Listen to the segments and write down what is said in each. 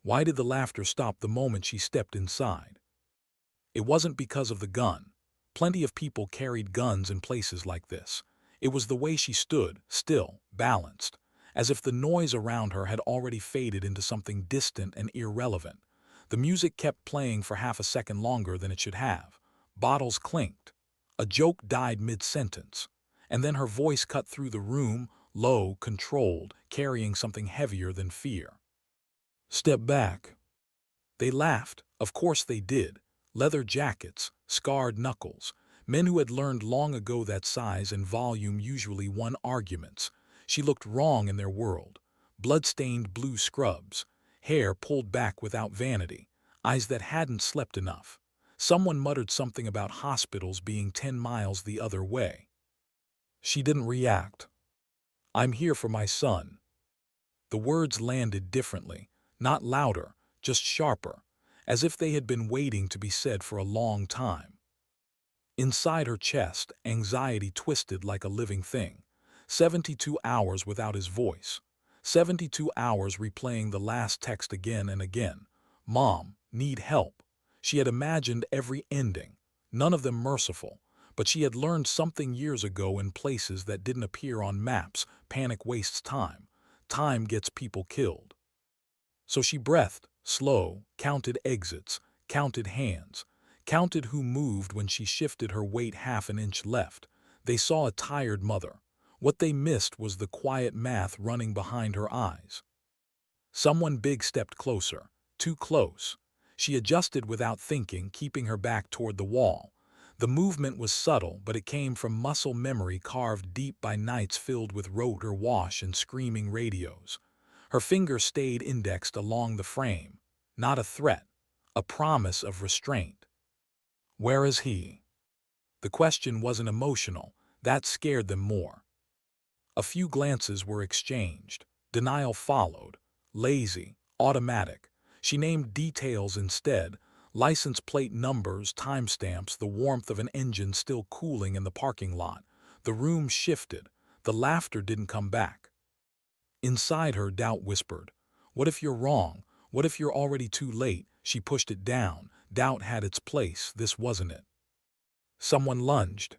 Why did the laughter stop the moment she stepped inside? It wasn't because of the gun. Plenty of people carried guns in places like this. It was the way she stood, still, balanced, as if the noise around her had already faded into something distant and irrelevant. The music kept playing for half a second longer than it should have. Bottles clinked. A joke died mid-sentence. And then her voice cut through the room, low, controlled, carrying something heavier than fear. "Step back." They laughed. Of course they did. Leather jackets, scarred knuckles. Men who had learned long ago that size and volume usually won arguments. She looked wrong in their world. Blood-stained blue scrubs. Hair pulled back without vanity. Eyes that hadn't slept enough. Someone muttered something about hospitals being 10 miles the other way. She didn't react. "I'm here for my son." The words landed differently. Not louder, just sharper, as if they had been waiting to be said for a long time. Inside her chest, anxiety twisted like a living thing. 72 hours without his voice. 72 hours replaying the last text again and again. "Mom, need help." She had imagined every ending, none of them merciful, but she had learned something years ago in places that didn't appear on maps. Panic wastes time. Time gets people killed. So she breathed, slow, counted exits, counted hands, counted who moved when she shifted her weight half an inch left. They saw a tired mother. What they missed was the quiet math running behind her eyes. Someone big stepped closer, too close. She adjusted without thinking, keeping her back toward the wall. The movement was subtle, but it came from muscle memory carved deep by nights filled with rotor wash and screaming radios. Her finger stayed indexed along the frame. Not a threat, a promise of restraint. "Where is he?" The question wasn't emotional. That scared them more. A few glances were exchanged. Denial followed. Lazy, automatic. She named details instead. License plate numbers, timestamps, the warmth of an engine still cooling in the parking lot. The room shifted. The laughter didn't come back. Inside her, doubt whispered. "What if you're wrong? What if you're already too late?" She pushed it down. Doubt had its place. This wasn't it. Someone lunged.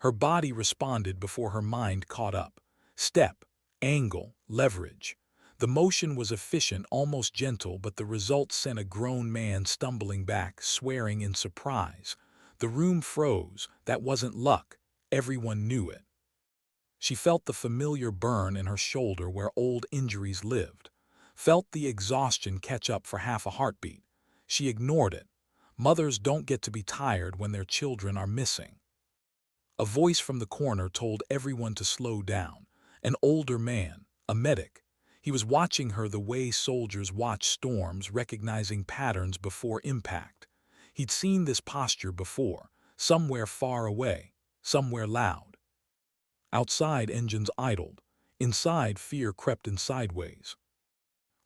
Her body responded before her mind caught up. Step, angle, leverage. The motion was efficient, almost gentle, but the result sent a grown man stumbling back, swearing in surprise. The room froze. That wasn't luck. Everyone knew it. She felt the familiar burn in her shoulder where old injuries lived. Felt the exhaustion catch up for half a heartbeat. She ignored it. Mothers don't get to be tired when their children are missing. A voice from the corner told everyone to slow down. An older man, a medic. He was watching her the way soldiers watch storms, recognizing patterns before impact. He'd seen this posture before, somewhere far away, somewhere loud. Outside, engines idled. Inside, fear crept in sideways.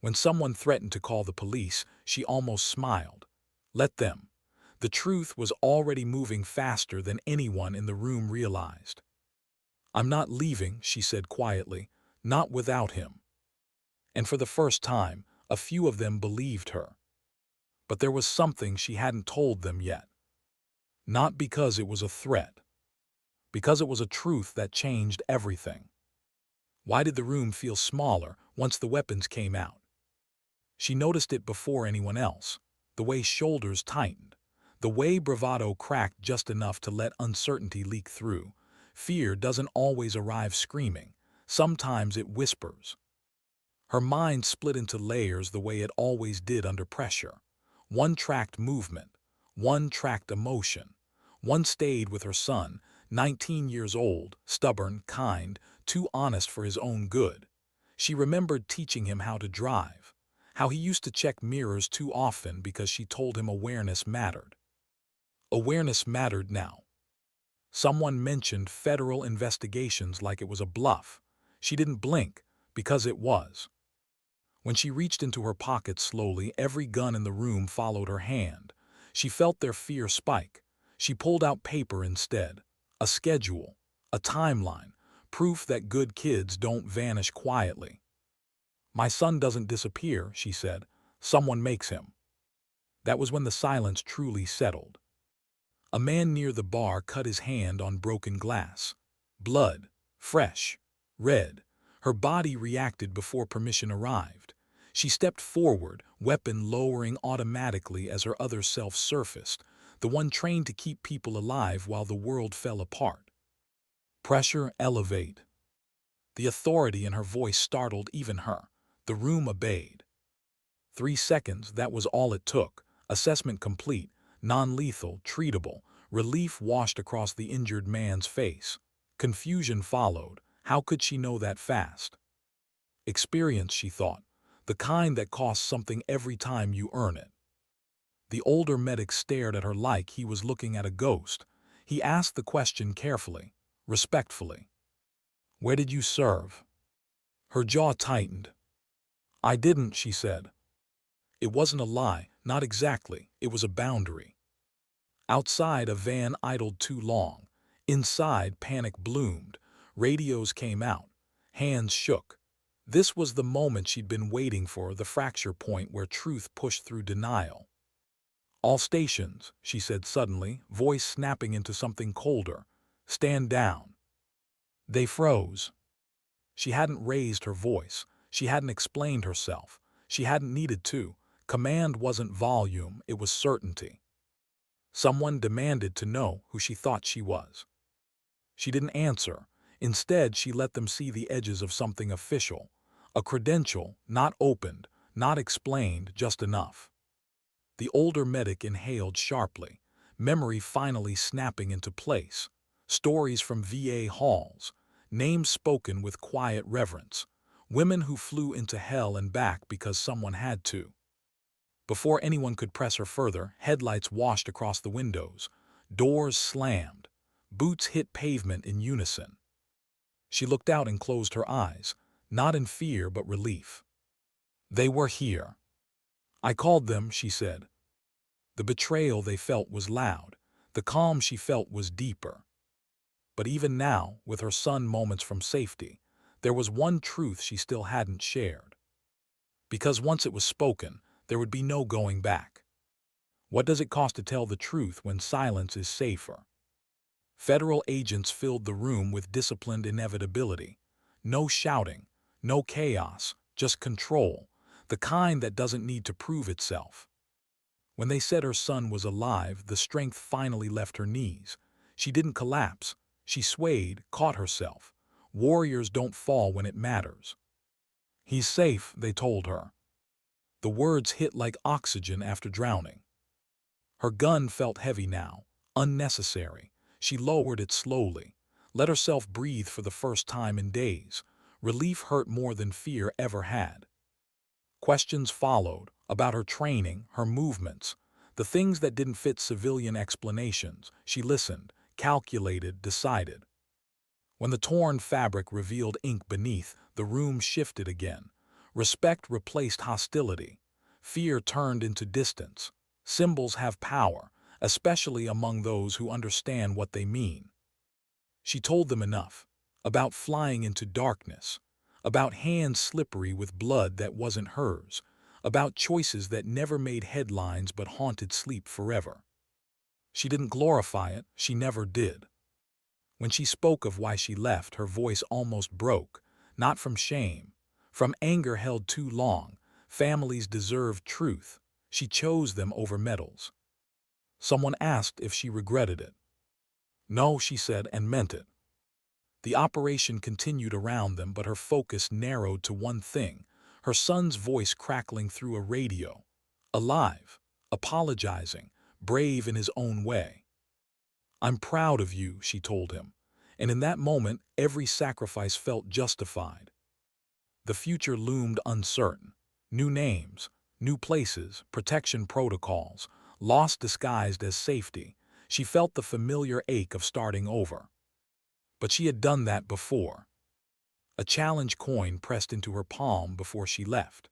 When someone threatened to call the police, she almost smiled. Let them. The truth was already moving faster than anyone in the room realized. "I'm not leaving," she said quietly, "not without him." And for the first time, a few of them believed her. But there was something she hadn't told them yet. Not because it was a threat. Because it was a truth that changed everything. Why did the room feel smaller once the weapons came out? She noticed it before anyone else. The way shoulders tightened. The way bravado cracked just enough to let uncertainty leak through. Fear doesn't always arrive screaming. Sometimes it whispers. Her mind split into layers the way it always did under pressure. One tracked movement. One tracked emotion. One stayed with her son, 19 years old, stubborn, kind, too honest for his own good. She remembered teaching him how to drive. How he used to check mirrors too often because she told him awareness mattered. Awareness mattered now. Someone mentioned federal investigations like it was a bluff. She didn't blink, because it was. When she reached into her pocket slowly, every gun in the room followed her hand. She felt their fear spike. She pulled out paper instead. A schedule, a timeline, proof that good kids don't vanish quietly. "My son doesn't disappear," she said, Someone makes him. That was when the silence truly settled. A man near the bar cut his hand on broken glass. Blood. Fresh. Red. Her body reacted before permission arrived. She stepped forward, weapon lowering automatically as her other self surfaced, the one trained to keep people alive while the world fell apart. Pressure, elevate. The authority in her voice startled even her. The room obeyed. 3 seconds, that was all it took. Assessment complete, non-lethal, treatable. Relief washed across the injured man's face. Confusion followed. How could she know that fast? Experience, she thought. The kind that costs something every time you earn it. The older medic stared at her like he was looking at a ghost. He asked the question carefully, respectfully. "Where did you serve?" Her jaw tightened. "I didn't," she said. It wasn't a lie, not exactly. It was a boundary. Outside, a van idled too long. Inside, panic bloomed. Radios came out. Hands shook. This was the moment she'd been waiting for, the fracture point where truth pushed through denial. "All stations," she said suddenly, voice snapping into something colder. "Stand down." They froze. She hadn't raised her voice. She hadn't explained herself. She hadn't needed to. Command wasn't volume, it was certainty. Someone demanded to know who she thought she was. She didn't answer. Instead, she let them see the edges of something official. A credential, not opened, not explained, just enough. The older medic inhaled sharply, memory finally snapping into place. Stories from VA halls, names spoken with quiet reverence, women who flew into hell and back because someone had to. Before anyone could press her further, headlights washed across the windows. Doors slammed. Boots hit pavement in unison. She looked out and closed her eyes, not in fear but relief. They were here. "I called them," she said. The betrayal they felt was loud. The calm she felt was deeper. But even now, with her son moments from safety, there was one truth she still hadn't shared. Because once it was spoken, there would be no going back. What does it cost to tell the truth when silence is safer? Federal agents filled the room with disciplined inevitability. No shouting, no chaos, just control, the kind that doesn't need to prove itself. When they said her son was alive, the strength finally left her knees. She didn't collapse. She swayed, caught herself. Warriors don't fall when it matters. "He's safe," they told her. The words hit like oxygen after drowning. Her gun felt heavy now, unnecessary. She lowered it slowly, let herself breathe for the first time in days. Relief hurt more than fear ever had. Questions followed, about her training, her movements, the things that didn't fit civilian explanations. She listened, calculated, decided. When the torn fabric revealed ink beneath, the room shifted again. Respect replaced hostility. Fear turned into distance. Symbols have power, especially among those who understand what they mean. She told them enough. About flying into darkness. About hands slippery with blood that wasn't hers. About choices that never made headlines but haunted sleep forever. She didn't glorify it, she never did. When she spoke of why she left, her voice almost broke, not from shame, from anger held too long. Families deserved truth. She chose them over medals. Someone asked if she regretted it. "No," she said, and meant it. The operation continued around them, but her focus narrowed to one thing, her son's voice crackling through a radio. Alive, apologizing, brave in his own way. "I'm proud of you," she told him, and in that moment every sacrifice felt justified. The future loomed uncertain. New names, new places, protection protocols, loss disguised as safety. She felt the familiar ache of starting over. But she had done that before. A challenge coin pressed into her palm before she left.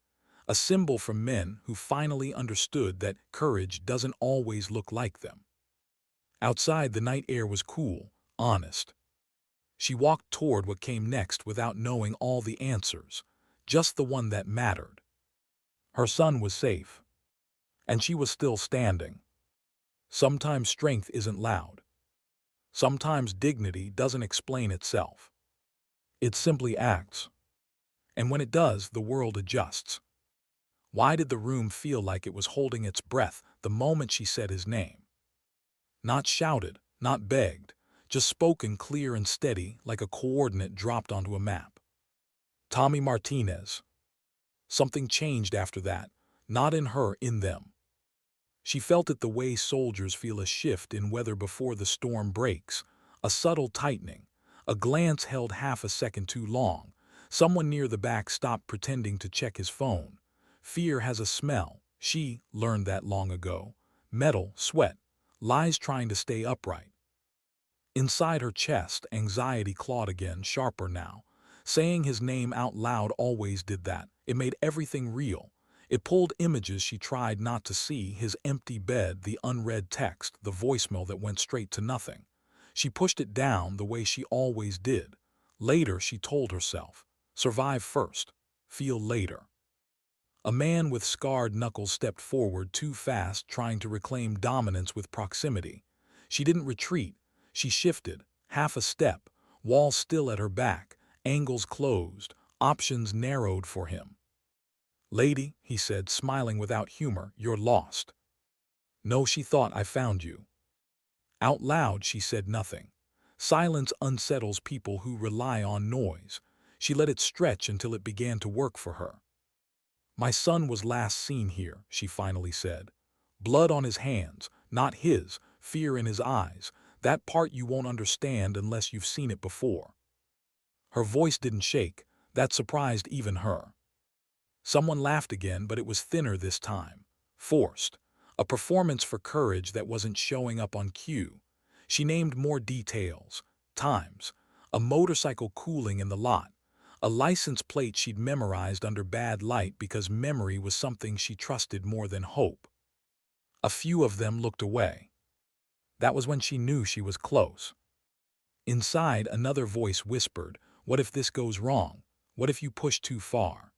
A symbol from men who finally understood that courage doesn't always look like them. Outside, the night air was cool, honest. She walked toward what came next without knowing all the answers, just the one that mattered. Her son was safe, and she was still standing. Sometimes strength isn't loud. Sometimes dignity doesn't explain itself. It simply acts. And when it does, the world adjusts. Why did the room feel like it was holding its breath the moment she said his name? Not shouted, not begged, just spoken clear and steady like a coordinate dropped onto a map. Tommy Martinez. Something changed after that, not in her, in them. She felt it the way soldiers feel a shift in weather before the storm breaks, a subtle tightening, a glance held half a second too long. Someone near the back stopped pretending to check his phone. Fear has a smell. She learned that long ago. Metal, sweat, lies trying to stay upright. Inside her chest, anxiety clawed again, sharper now. Saying his name out loud always did that. It made everything real. It pulled images she tried not to see, his empty bed, the unread text, the voicemail that went straight to nothing. She pushed it down the way she always did. Later, she told herself, survive first, feel later. A man with scarred knuckles stepped forward too fast, trying to reclaim dominance with proximity. She didn't retreat. She shifted, half a step, walls still at her back, angles closed, options narrowed for him. "Lady," he said, smiling without humor, "you're lost." "No," she thought, "I found you." Out loud, she said nothing. Silence unsettles people who rely on noise. She let it stretch until it began to work for her. "My son was last seen here," she finally said. "Blood on his hands, not his, fear in his eyes, that part you won't understand unless you've seen it before." Her voice didn't shake. That surprised even her. Someone laughed again, but it was thinner this time. Forced. A performance for courage that wasn't showing up on cue. She named more details. Times. A motorcycle cooling in the lot. A license plate she'd memorized under bad light because memory was something she trusted more than hope. A few of them looked away. That was when she knew she was close. Inside, another voice whispered, "What if this goes wrong? What if you push too far?"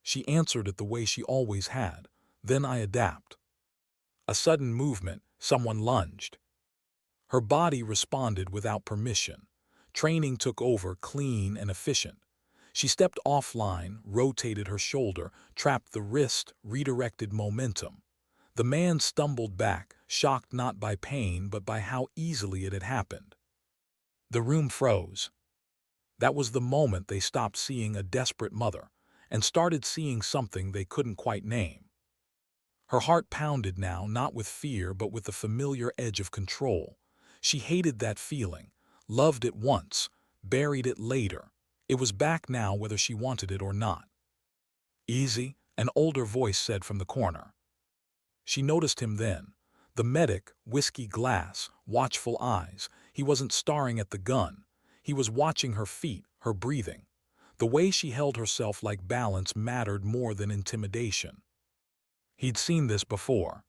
She answered it the way she always had. "Then I adapt." A sudden movement, someone lunged. Her body responded without permission. Training took over, clean and efficient. She stepped offline, rotated her shoulder, trapped the wrist, redirected momentum. The man stumbled back, shocked not by pain but by how easily it had happened. The room froze. That was the moment they stopped seeing a desperate mother and started seeing something they couldn't quite name. Her heart pounded now, not with fear but with the familiar edge of control. She hated that feeling, loved it once, buried it later. It was back now whether she wanted it or not. "Easy," an older voice said from the corner. She noticed him then. The medic, whiskey glass, watchful eyes. He wasn't staring at the gun. He was watching her feet, her breathing. The way she held herself like balance mattered more than intimidation. He'd seen this before.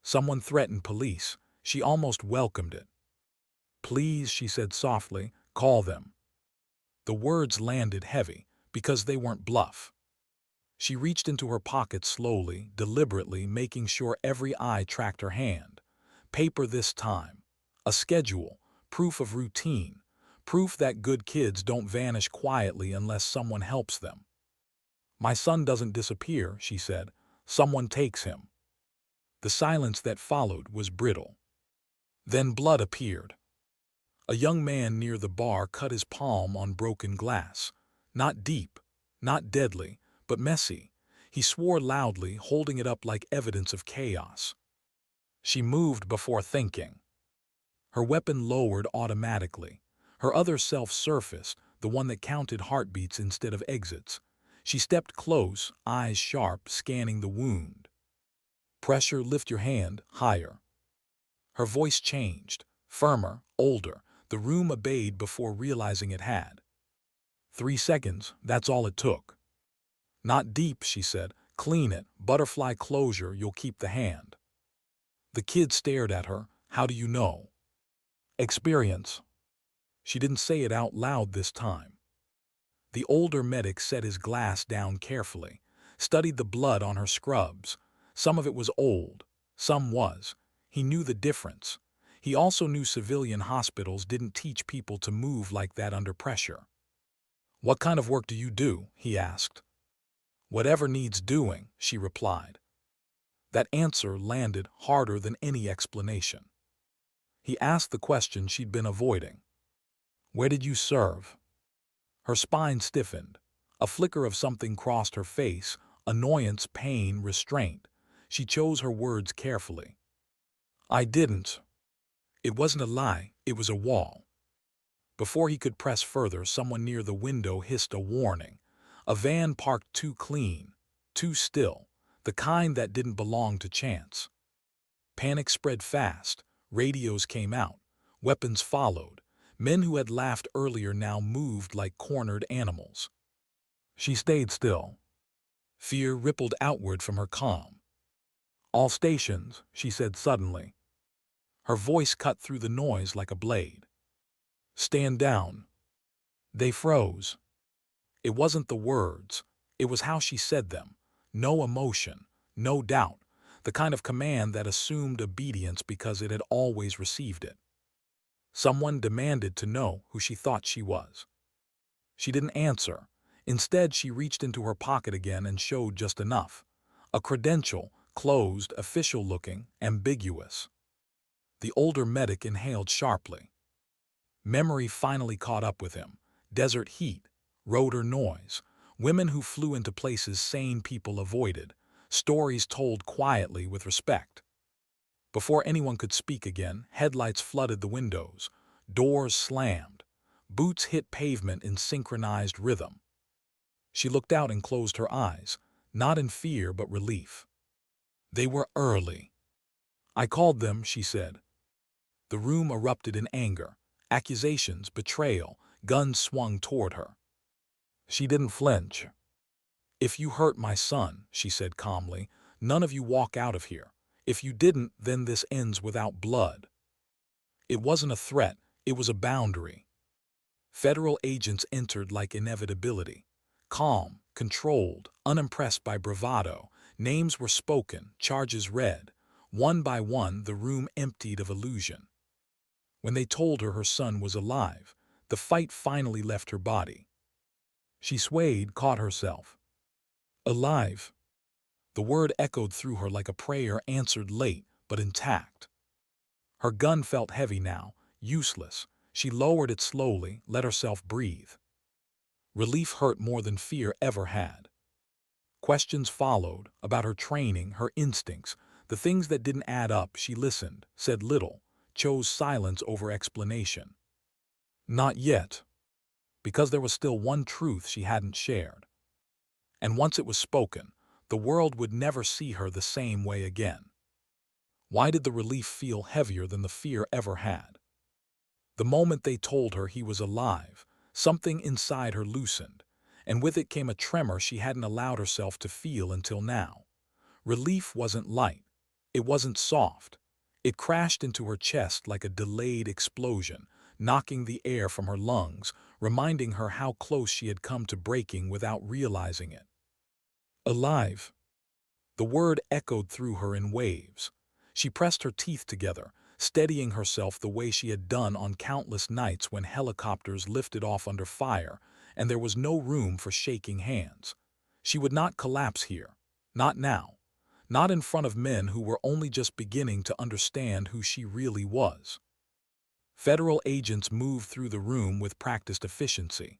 Someone threatened police. She almost welcomed it. "Please," she said softly, "call them." The words landed heavy, because they weren't bluff. She reached into her pocket slowly, deliberately, making sure every eye tracked her hand. Paper this time. A schedule. Proof of routine. Proof that good kids don't vanish quietly unless someone helps them. "My son doesn't disappear," she said. "Someone takes him." The silence that followed was brittle. Then blood appeared. A young man near the bar cut his palm on broken glass. Not deep, not deadly, but messy. He swore loudly, holding it up like evidence of chaos. She moved before thinking. Her weapon lowered automatically. Her other self surfaced, the one that counted heartbeats instead of exits. She stepped close, eyes sharp, scanning the wound. "Pressure, lift your hand, higher." Her voice changed, firmer, older. The room obeyed before realizing it had. 3 seconds, that's all it took. "Not deep," she said. "Clean it, butterfly closure, you'll keep the hand." The kid stared at her. "How do you know?" "Experience." She didn't say it out loud this time. The older medic set his glass down carefully. studied the blood on her scrubs. Some of it was old, some was. He knew the difference. He also knew civilian hospitals didn't teach people to move like that under pressure. "What kind of work do you do?" he asked. "Whatever needs doing," she replied. That answer landed harder than any explanation. He asked the question she'd been avoiding. "Where did you serve?" Her spine stiffened. A flicker of something crossed her face: annoyance, pain, restraint. She chose her words carefully. "I didn't." It wasn't a lie, it was a wall. Before he could press further, someone near the window hissed a warning. A van parked too clean, too still, the kind that didn't belong to chance. Panic spread fast. Radios came out. Weapons followed. Men who had laughed earlier now moved like cornered animals. She stayed still. Fear rippled outward from her calm. "All stations," she said suddenly. Her voice cut through the noise like a blade. "Stand down." They froze. It wasn't the words. It was how she said them. No emotion, no doubt, the kind of command that assumed obedience because it had always received it. Someone demanded to know who she thought she was. She didn't answer. Instead, she reached into her pocket again and showed just enough. A credential, closed, official-looking, ambiguous. The older medic inhaled sharply. Memory finally caught up with him. Desert heat, rotor noise, women who flew into places sane people avoided, stories told quietly with respect. Before anyone could speak again, headlights flooded the windows, doors slammed, boots hit pavement in synchronized rhythm. She looked out and closed her eyes, not in fear but relief. They were early. "I called them," she said. The room erupted in anger. Accusations, betrayal, guns swung toward her. She didn't flinch. "If you hurt my son," she said calmly, "none of you walk out of here. If you didn't, then this ends without blood." It wasn't a threat, it was a boundary. Federal agents entered like inevitability. Calm, controlled, unimpressed by bravado, names were spoken, charges read. One by one, the room emptied of illusion. When they told her her son was alive, the fight finally left her body. She swayed, caught herself. Alive. The word echoed through her like a prayer answered late, but intact. Her gun felt heavy now, useless. She lowered it slowly, let herself breathe. Relief hurt more than fear ever had. Questions followed, about her training, her instincts, the things that didn't add up. She listened, said little, chose silence over explanation. Not yet. Because there was still one truth she hadn't shared. And once it was spoken, the world would never see her the same way again. Why did the relief feel heavier than the fear ever had? The moment they told her he was alive, something inside her loosened, and with it came a tremor she hadn't allowed herself to feel until now. Relief wasn't light. It wasn't soft. It crashed into her chest like a delayed explosion, knocking the air from her lungs, reminding her how close she had come to breaking without realizing it. Alive. The word echoed through her in waves. She pressed her teeth together, steadying herself the way she had done on countless nights when helicopters lifted off under fire, and there was no room for shaking hands. She would not collapse here. Not now. Not in front of men who were only just beginning to understand who she really was. Federal agents moved through the room with practiced efficiency.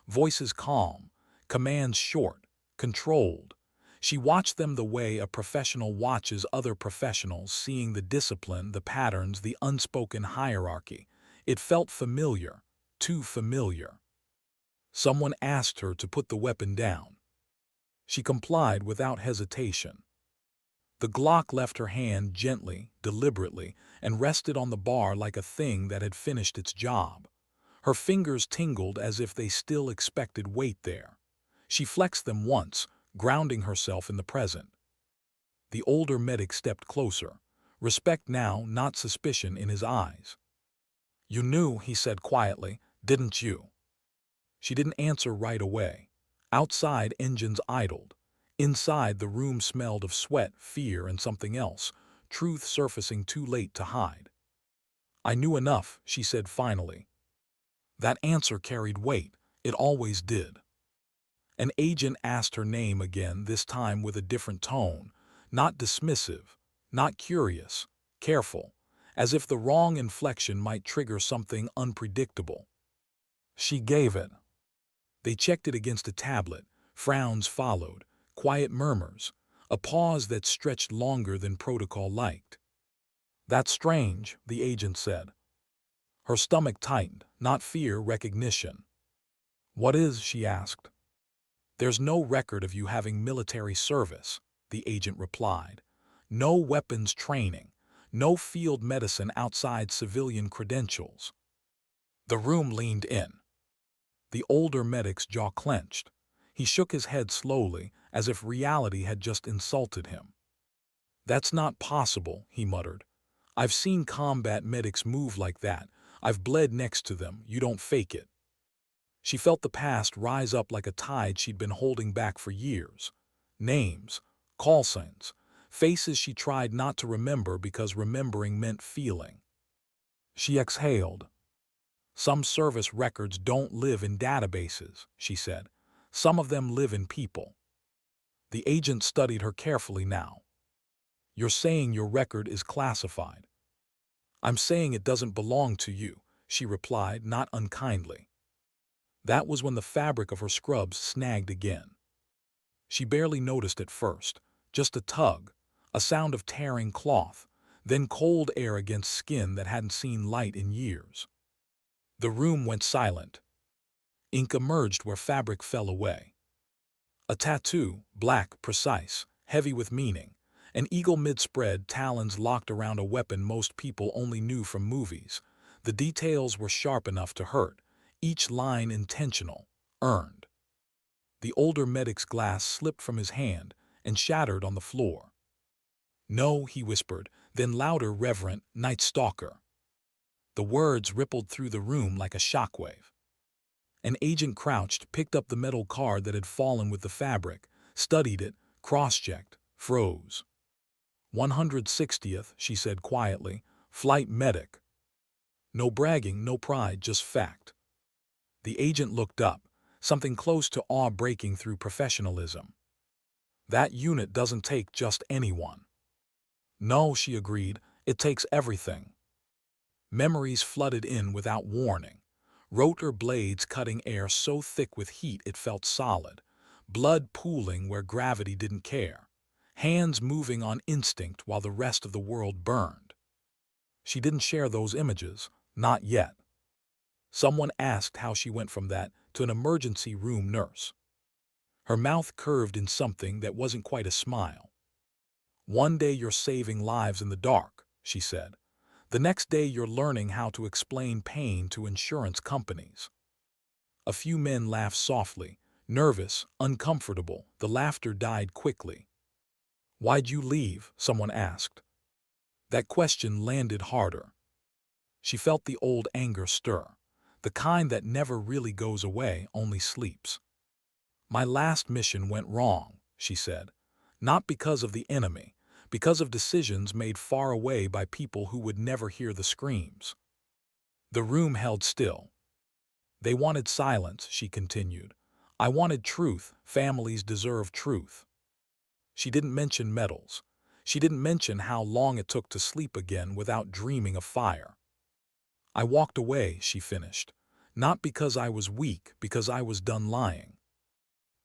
Voices calm, commands short, controlled. She watched them the way a professional watches other professionals, seeing the discipline, the patterns, the unspoken hierarchy. It felt familiar, too familiar. Someone asked her to put the weapon down. She complied without hesitation. The Glock left her hand gently, deliberately, and rested on the bar like a thing that had finished its job. Her fingers tingled as if they still expected weight there. She flexed them once, grounding herself in the present. The older medic stepped closer, respect now, not suspicion in his eyes. "You knew," he said quietly, "didn't you?" She didn't answer right away. Outside, engines idled. Inside, the room smelled of sweat, fear, and something else, truth surfacing too late to hide. "I knew enough," she said finally. That answer carried weight. It always did. An agent asked her name again, this time with a different tone, not dismissive, not curious, careful, as if the wrong inflection might trigger something unpredictable. She gave it. They checked it against a tablet. Frowns followed, quiet murmurs, a pause that stretched longer than protocol liked. "That's strange," the agent said. Her stomach tightened, not fear, recognition. "What is?" she asked. "There's no record of you having military service," the agent replied. "No weapons training, no field medicine outside civilian credentials." The room leaned in. The older medic's jaw clenched. He shook his head slowly, as if reality had just insulted him. "That's not possible," he muttered. "I've seen combat medics move like that. I've bled next to them. You don't fake it." She felt the past rise up like a tide she'd been holding back for years. Names, call signs, faces she tried not to remember because remembering meant feeling. She exhaled. "Some service records don't live in databases," she said. "Some of them live in people." The agent studied her carefully now. "You're saying your record is classified." "I'm saying it doesn't belong to you," she replied, not unkindly. That was when the fabric of her scrubs snagged again. She barely noticed at first, just a tug, a sound of tearing cloth, then cold air against skin that hadn't seen light in years. The room went silent. Ink emerged where fabric fell away. A tattoo, black, precise, heavy with meaning, an eagle mid-spread, talons locked around a weapon most people only knew from movies. The details were sharp enough to hurt, each line intentional, earned. The older medic's glass slipped from his hand and shattered on the floor. "No," he whispered, then louder, reverent, "Night Stalker." The words rippled through the room like a shockwave. An agent crouched, picked up the metal card that had fallen with the fabric, studied it, cross-checked, froze. 160th, she said quietly, "Flight Medic." No bragging, no pride, just fact. The agent looked up, something close to awe breaking through professionalism. "That unit doesn't take just anyone." "No," she agreed, "it takes everything." Memories flooded in without warning. Rotor blades cutting air so thick with heat it felt solid. Blood pooling where gravity didn't care. Hands moving on instinct while the rest of the world burned. She didn't share those images, not yet. Someone asked how she went from that to an emergency room nurse. Her mouth curved in something that wasn't quite a smile. "One day you're saving lives in the dark," she said. "The next day you're learning how to explain pain to insurance companies." A few men laughed softly, nervous, uncomfortable. The laughter died quickly. "Why'd you leave?" someone asked. That question landed harder. She felt the old anger stir, the kind that never really goes away, only sleeps. "My last mission went wrong," she said. "Not because of the enemy, because of decisions made far away by people who would never hear the screams." The room held still. "They wanted silence," she continued. "I wanted truth. Families deserve truth." She didn't mention medals. She didn't mention how long it took to sleep again without dreaming of fire. "I walked away," she finished. "Not because I was weak, because I was done lying."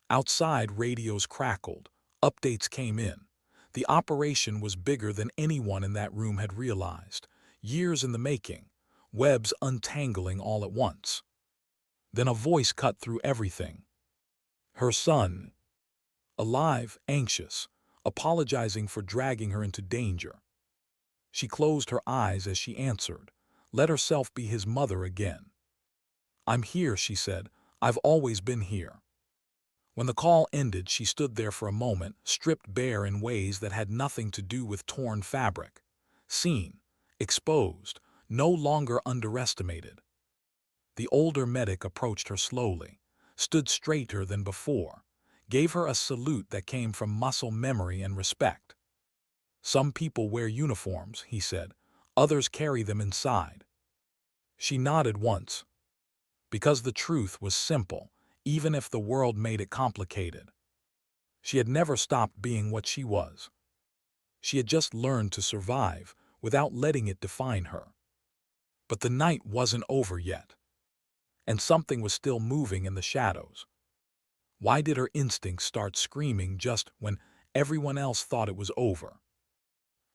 Outside, radios crackled. Updates came in. The operation was bigger than anyone in that room had realized. Years in the making. Webs untangling all at once. Then a voice cut through everything. Her son. Alive, anxious, apologizing for dragging her into danger. She closed her eyes as she answered, let herself be his mother again. "I'm here," she said. "I've always been here." When the call ended, she stood there for a moment, stripped bare in ways that had nothing to do with torn fabric. Seen, exposed, no longer underestimated. The older medic approached her slowly, stood straighter than before, gave her a salute that came from muscle memory and respect. "Some people wear uniforms," he said. "Others carry them inside." She nodded once, because the truth was simple, even if the world made it complicated. She had never stopped being what she was. She had just learned to survive without letting it define her. But the night wasn't over yet, and something was still moving in the shadows. Why did her instincts start screaming just when everyone else thought it was over?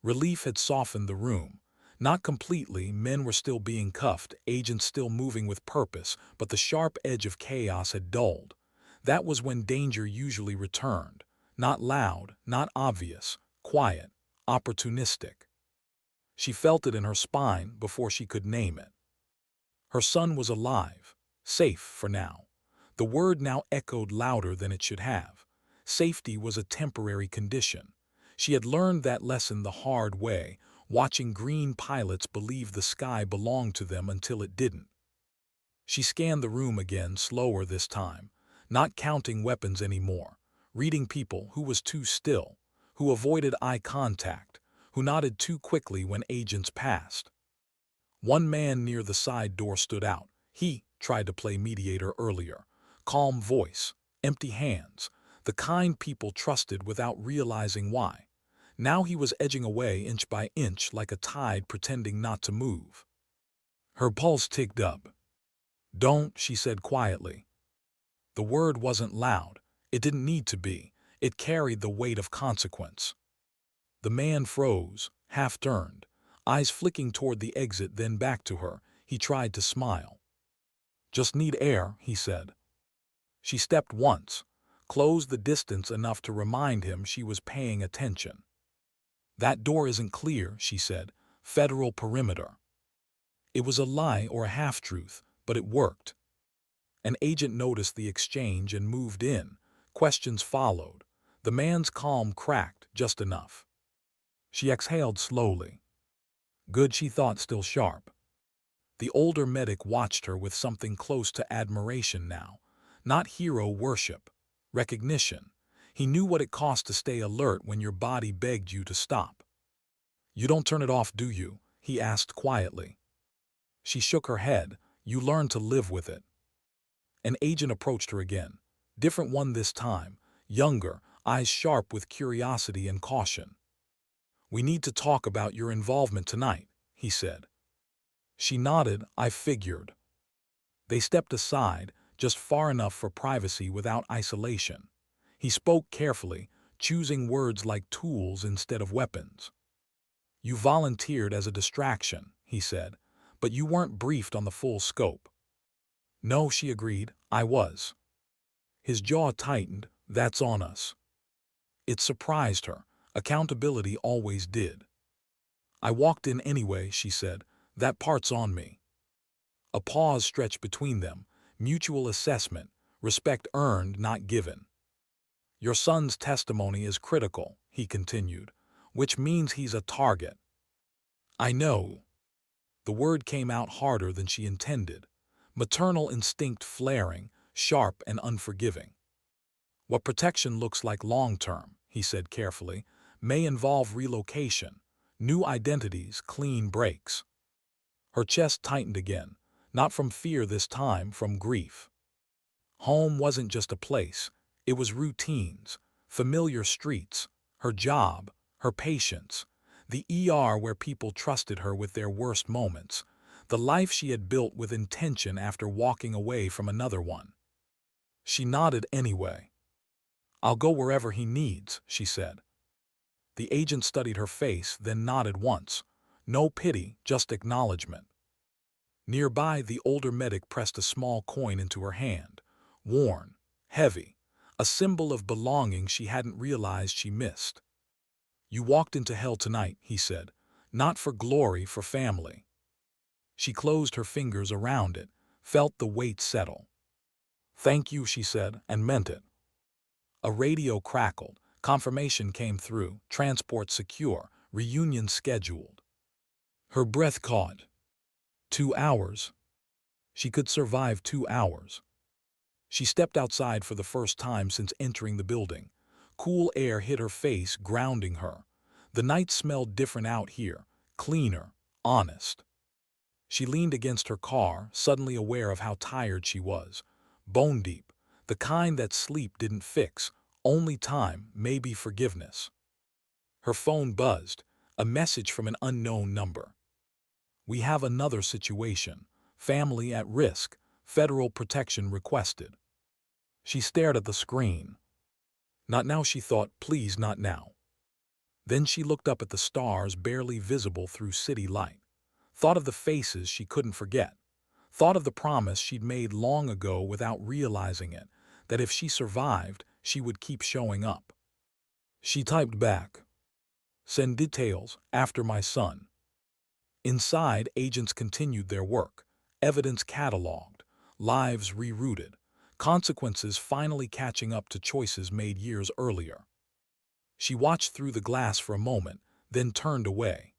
Relief had softened the room. Not completely, men were still being cuffed, agents still moving with purpose, but the sharp edge of chaos had dulled. That was when danger usually returned. Not loud, not obvious, quiet, opportunistic. She felt it in her spine before she could name it. Her son was alive, safe for now. The word now echoed louder than it should have. Safety was a temporary condition. She had learned that lesson the hard way, watching green pilots believe the sky belonged to them until it didn't. She scanned the room again, slower this time, not counting weapons anymore, reading people who was too still, who avoided eye contact, who nodded too quickly when agents passed. One man near the side door stood out. He tried to play mediator earlier. Calm voice, empty hands, the kind people trusted without realizing why. Now he was edging away inch by inch like a tide pretending not to move. Her pulse ticked up. "Don't," she said quietly. The word wasn't loud. It didn't need to be. It carried the weight of consequence. The man froze, half-turned, eyes flicking toward the exit then back to her. He tried to smile. "Just need air," he said. She stepped once, closed the distance enough to remind him she was paying attention. "That door isn't clear," she said. "Federal perimeter." It was a lie or a half-truth, but it worked. An agent noticed the exchange and moved in. Questions followed. The man's calm cracked just enough. She exhaled slowly. Good, she thought, still sharp. The older medic watched her with something close to admiration now. Not hero worship. Recognition. He knew what it cost to stay alert when your body begged you to stop. "You don't turn it off, do you?" he asked quietly. She shook her head. "You learn to live with it." An agent approached her again. Different one this time. Younger, eyes sharp with curiosity and caution. "We need to talk about your involvement tonight," he said. She nodded. "I figured." They stepped aside, just far enough for privacy without isolation. He spoke carefully, choosing words like tools instead of weapons. "You volunteered as a distraction," he said, "but you weren't briefed on the full scope." "No," she agreed, "I was." His jaw tightened. "That's on us." It surprised her. Accountability always did. "I walked in anyway," she said. "That part's on me." A pause stretched between them. Mutual assessment. Respect earned, not given. "Your son's testimony is critical," he continued, "which means he's a target." "I know." The word came out harder than she intended. Maternal instinct flaring, sharp and unforgiving. "What protection looks like long-term," he said carefully, "may involve relocation, new identities, clean breaks." Her chest tightened again, not from fear this time, from grief. Home wasn't just a place. It was routines, familiar streets, her job, her patients, the ER where people trusted her with their worst moments, the life she had built with intention after walking away from another one. She nodded anyway. "I'll go wherever he needs," she said. The agent studied her face, then nodded once. No pity, just acknowledgement. Nearby, the older medic pressed a small coin into her hand. Worn, heavy, a symbol of belonging she hadn't realized she missed. "You walked into hell tonight," he said. "Not for glory, for family." She closed her fingers around it, felt the weight settle. "Thank you," she said, and meant it. A radio crackled. Confirmation came through. Transport secure. Reunion scheduled. Her breath caught. 2 hours. She could survive 2 hours. She stepped outside for the first time since entering the building. Cool air hit her face, grounding her. The night smelled different out here, cleaner, honest. She leaned against her car, suddenly aware of how tired she was. Bone deep, the kind that sleep didn't fix, only time, maybe forgiveness. Her phone buzzed, a message from an unknown number. "We have another situation. Family at risk. Federal protection requested." She stared at the screen. Not now, she thought, please not now. Then she looked up at the stars barely visible through city light. Thought of the faces she couldn't forget. Thought of the promise she'd made long ago without realizing it, that if she survived, she would keep showing up. She typed back, "Send details after my son." Inside, agents continued their work. Evidence cataloged, lives rerouted, consequences finally catching up to choices made years earlier. She watched through the glass for a moment, then turned away.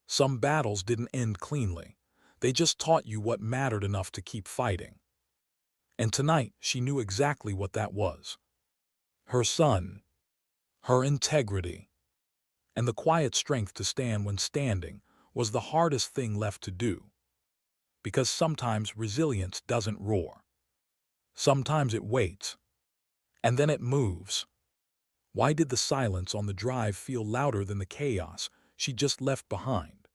Some battles didn't end cleanly. They just taught you what mattered enough to keep fighting. And tonight, she knew exactly what that was. Her son, her integrity, and the quiet strength to stand when standing was the hardest thing left to do. Because sometimes resilience doesn't roar. Sometimes it waits. And then it moves. Why did the silence on the drive feel louder than the chaos she'd just left behind?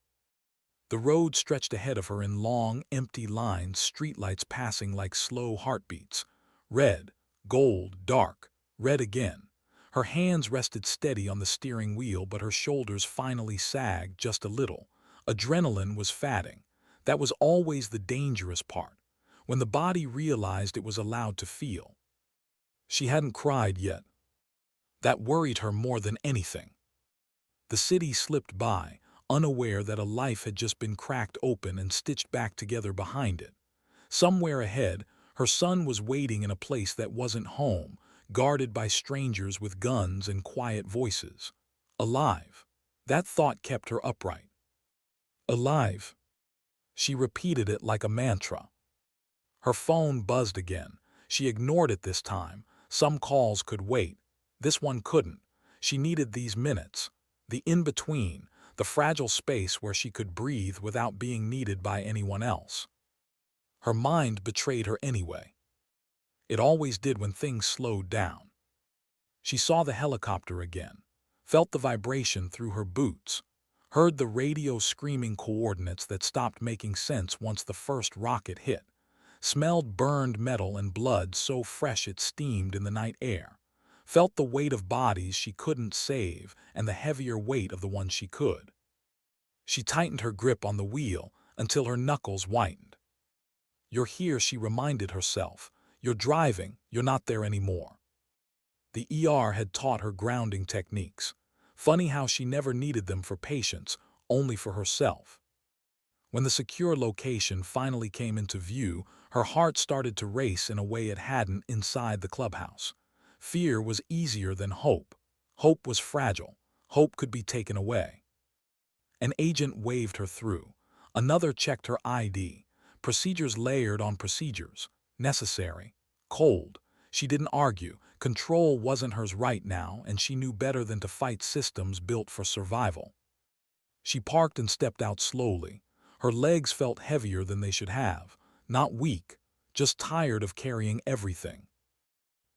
The road stretched ahead of her in long, empty lines, streetlights passing like slow heartbeats. Red, gold, dark, red again. Her hands rested steady on the steering wheel, but her shoulders finally sagged just a little. Adrenaline was fatting. That was always the dangerous part, when the body realized it was allowed to feel. She hadn't cried yet. That worried her more than anything. The city slipped by, unaware that a life had just been cracked open and stitched back together behind it. Somewhere ahead, her son was waiting in a place that wasn't home, guarded by strangers with guns and quiet voices. Alive. That thought kept her upright. Alive. She repeated it like a mantra. Her phone buzzed again. She ignored it this time. Some calls could wait. This one couldn't. She needed these minutes. The in-between, the fragile space where she could breathe without being needed by anyone else. Her mind betrayed her anyway. It always did when things slowed down. She saw the helicopter again, felt the vibration through her boots, heard the radio screaming coordinates that stopped making sense once the first rocket hit, smelled burned metal and blood so fresh it steamed in the night air, felt the weight of bodies she couldn't save and the heavier weight of the ones she could. She tightened her grip on the wheel until her knuckles whitened. "You're here," she reminded herself. "You're driving, you're not there anymore." The ER had taught her grounding techniques. Funny how she never needed them for patients, only for herself. When the secure location finally came into view, her heart started to race in a way it hadn't inside the clubhouse. Fear was easier than hope. Hope was fragile. Hope could be taken away. An agent waved her through. Another checked her ID. Procedures layered on procedures. Necessary. Cold. She didn't argue. Control wasn't hers right now, and she knew better than to fight systems built for survival. She parked and stepped out slowly. Her legs felt heavier than they should have. Not weak, just tired of carrying everything.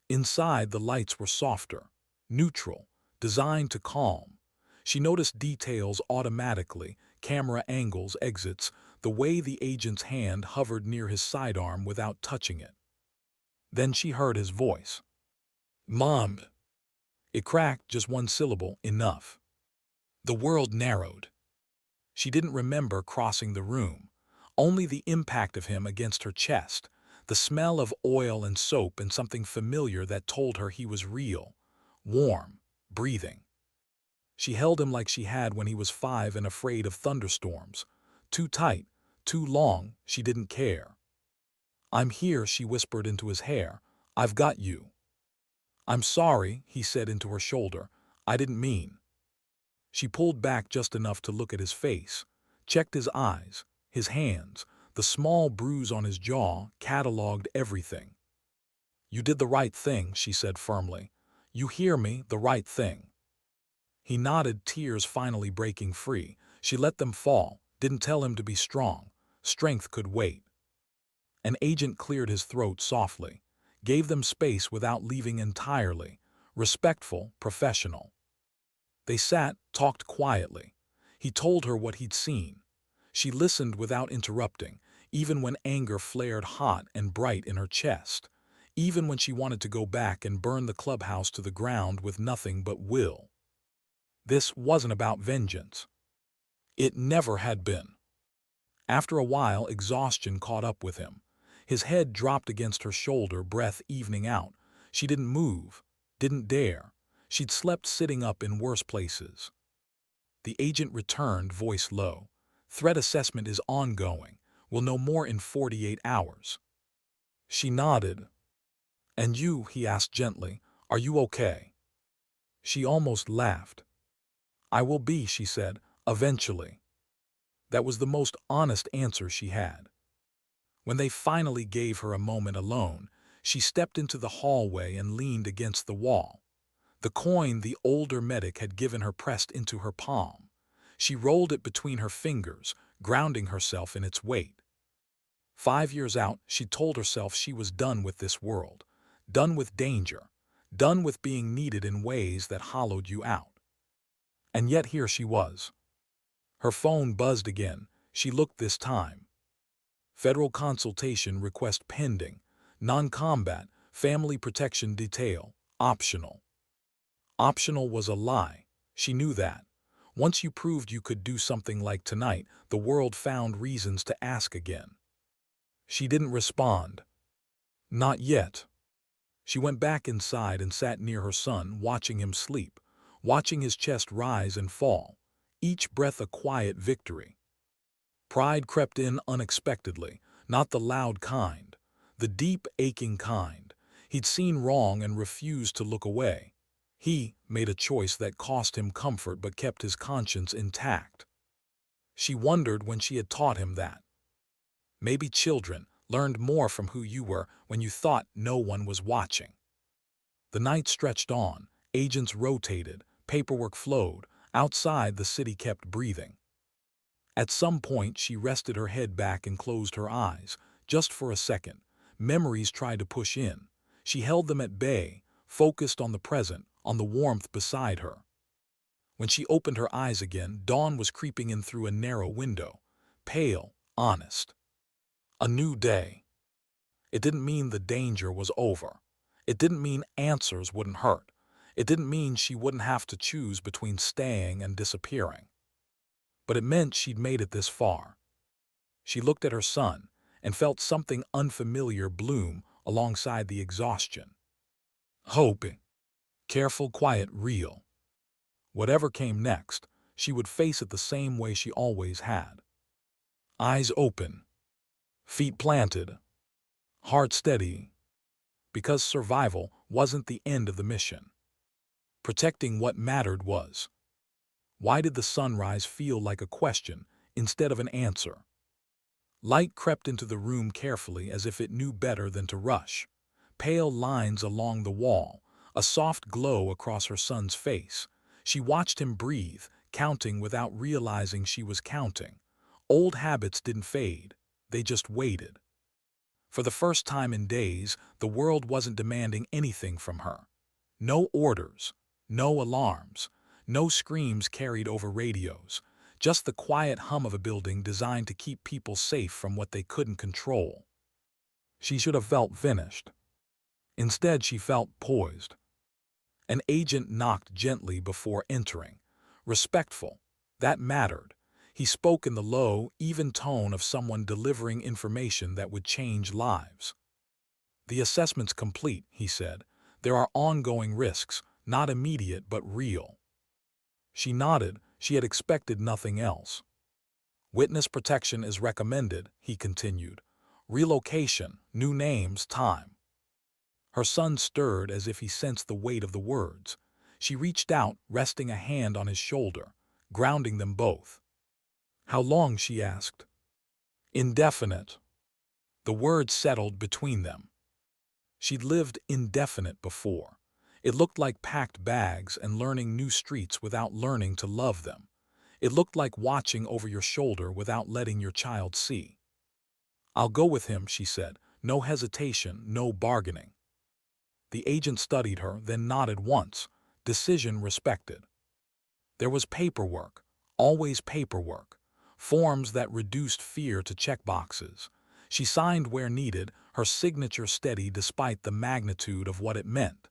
Inside, the lights were softer, neutral, designed to calm. She noticed details automatically, camera angles, exits, the way the agent's hand hovered near his sidearm without touching it. Then she heard his voice. "Mom." It cracked, just one syllable, enough. The world narrowed. She didn't remember crossing the room. Only the impact of him against her chest, the smell of oil and soap, and something familiar that told her he was real, warm, breathing. She held him like she had when he was 5 and afraid of thunderstorms. Too tight, too long, she didn't care. "I'm here," she whispered into his hair. "I've got you." "I'm sorry," he said into her shoulder. "I didn't mean." She pulled back just enough to look at his face, checked his eyes, his hands, the small bruise on his jaw, cataloged everything. "You did the right thing," she said firmly. "You hear me, the right thing." He nodded, tears finally breaking free. She let them fall, didn't tell him to be strong. Strength could wait. An agent cleared his throat softly, gave them space without leaving entirely. Respectful, professional. They sat, talked quietly. He told her what he'd seen. She listened without interrupting, even when anger flared hot and bright in her chest, even when she wanted to go back and burn the clubhouse to the ground with nothing but will. This wasn't about vengeance. It never had been. After a while, exhaustion caught up with him. His head dropped against her shoulder, breath evening out. She didn't move, didn't dare. She'd slept sitting up in worse places. The agent returned, voice low. "Threat assessment is ongoing. We'll know more in 48 hours. She nodded. "And you," he asked gently, "are you okay?" She almost laughed. "I will be," she said, "eventually." That was the most honest answer she had. When they finally gave her a moment alone, she stepped into the hallway and leaned against the wall. The coin the older medic had given her pressed into her palm. She rolled it between her fingers, grounding herself in its weight. 5 years out, she told herself she was done with this world, done with danger, done with being needed in ways that hollowed you out. And yet here she was. Her phone buzzed again. She looked this time. Federal consultation request pending. Non-combat, family protection detail, optional. Optional was a lie. She knew that. Once you proved you could do something like tonight, the world found reasons to ask again. She didn't respond. Not yet. She went back inside and sat near her son, watching him sleep, watching his chest rise and fall, each breath a quiet victory. Pride crept in unexpectedly, not the loud kind, the deep, aching kind. He'd seen wrong and refused to look away. He made a choice that cost him comfort but kept his conscience intact. She wondered when she had taught him that. Maybe children learned more from who you were when you thought no one was watching. The night stretched on, agents rotated, paperwork flowed, outside the city kept breathing. At some point she rested her head back and closed her eyes, just for a second. Memories tried to push in. She held them at bay, focused on the present, on the warmth beside her. When she opened her eyes again, dawn was creeping in through a narrow window, pale, honest. A new day. It didn't mean the danger was over. It didn't mean answers wouldn't hurt. It didn't mean she wouldn't have to choose between staying and disappearing. But it meant she'd made it this far. She looked at her son and felt something unfamiliar bloom alongside the exhaustion. Hope. Careful, quiet, real. Whatever came next, she would face it the same way she always had. Eyes open. Feet planted. Heart steady. Because survival wasn't the end of the mission. Protecting what mattered was. Why did the sunrise feel like a question instead of an answer? Light crept into the room carefully as if it knew better than to rush. Pale lines along the wall, a soft glow across her son's face. She watched him breathe, counting without realizing she was counting. Old habits didn't fade, they just waited. For the first time in days, the world wasn't demanding anything from her. No orders, no alarms, no screams carried over radios, just the quiet hum of a building designed to keep people safe from what they couldn't control. She should have felt finished. Instead, she felt poised. An agent knocked gently before entering. Respectful. That mattered. He spoke in the low, even tone of someone delivering information that would change lives. "The assessment's complete," he said. "There are ongoing risks, not immediate but real." She nodded. She had expected nothing else. "Witness protection is recommended," he continued. "Relocation, new names, time." Her son stirred as if he sensed the weight of the words. She reached out, resting a hand on his shoulder, grounding them both. "How long?" she asked. "Indefinite." The words settled between them. She'd lived indefinite before. It looked like packed bags and learning new streets without learning to love them. It looked like watching over your shoulder without letting your child see. "I'll go with him," she said. No hesitation, no bargaining. The agent studied her, then nodded once. Decision respected. There was paperwork, always paperwork, forms that reduced fear to checkboxes. She signed where needed, her signature steady despite the magnitude of what it meant.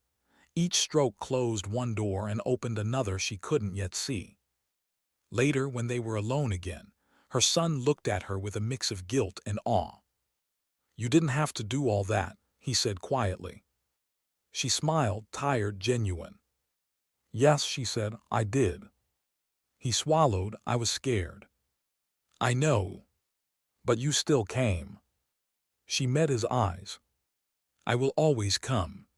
Each stroke closed one door and opened another she couldn't yet see. Later, when they were alone again, her son looked at her with a mix of guilt and awe. "You didn't have to do all that," he said quietly. She smiled, tired, genuine. "Yes," she said, "I did." He swallowed. "I was scared." "I know. But you still came." She met his eyes. "I will always come."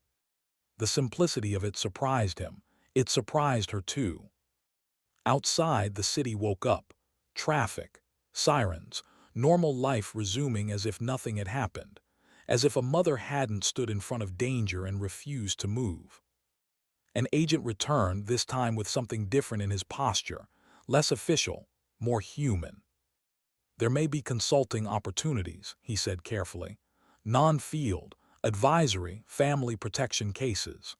The simplicity of it surprised him. It surprised her too. Outside, the city woke up. Traffic, sirens, normal life resuming as if nothing had happened, as if a mother hadn't stood in front of danger and refused to move. An agent returned, this time with something different in his posture, less official, more human. "There may be consulting opportunities," he said carefully. "Non-field, advisory, family protection cases."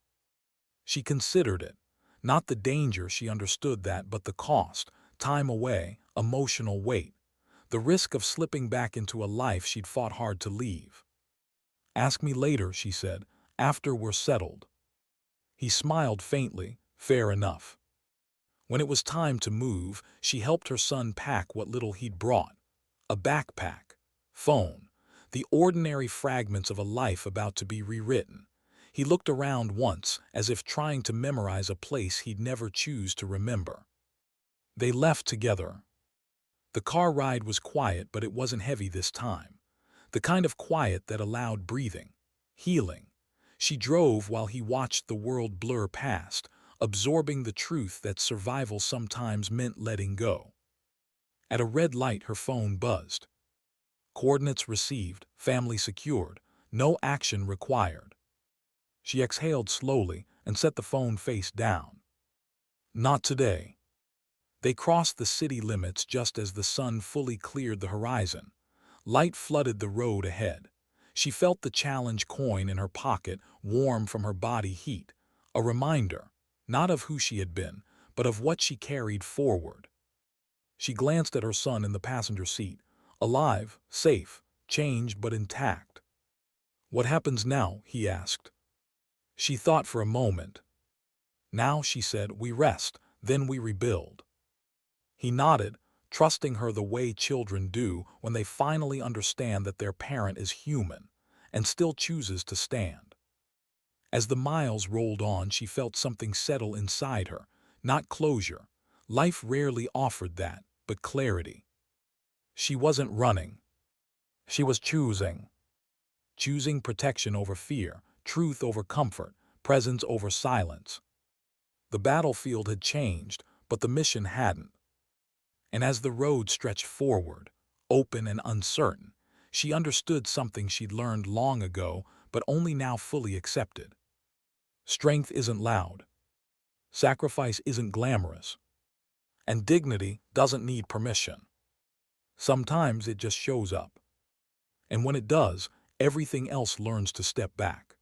She considered it. Not the danger, she understood that, but the cost, time away, emotional weight, the risk of slipping back into a life she'd fought hard to leave. "Ask me later," she said, "after we're settled." He smiled faintly. Fair enough. When it was time to move, she helped her son pack what little he'd brought. A backpack, phone, the ordinary fragments of a life about to be rewritten. He looked around once, as if trying to memorize a place he'd never choose to remember. They left together. The car ride was quiet, but it wasn't heavy this time. The kind of quiet that allowed breathing, healing. She drove while he watched the world blur past, absorbing the truth that survival sometimes meant letting go. At a red light, her phone buzzed. Coordinates received, family secured, no action required. She exhaled slowly and set the phone face down. Not today. They crossed the city limits just as the sun fully cleared the horizon. Light flooded the road ahead. She felt the challenge coin in her pocket, warm from her body heat. A reminder, not of who she had been, but of what she carried forward. She glanced at her son in the passenger seat. Alive, safe, changed but intact. "What happens now?" he asked. She thought for a moment. "Now," she said, "we rest, then we rebuild." He nodded, trusting her the way children do when they finally understand that their parent is human and still chooses to stand. As the miles rolled on, she felt something settle inside her, not closure. Life rarely offered that, but clarity. She wasn't running. She was choosing. Choosing protection over fear, truth over comfort, presence over silence. The battlefield had changed, but the mission hadn't. And as the road stretched forward, open and uncertain, she understood something she'd learned long ago, but only now fully accepted. Strength isn't loud. Sacrifice isn't glamorous. And dignity doesn't need permission. Sometimes it just shows up. And when it does, everything else learns to step back.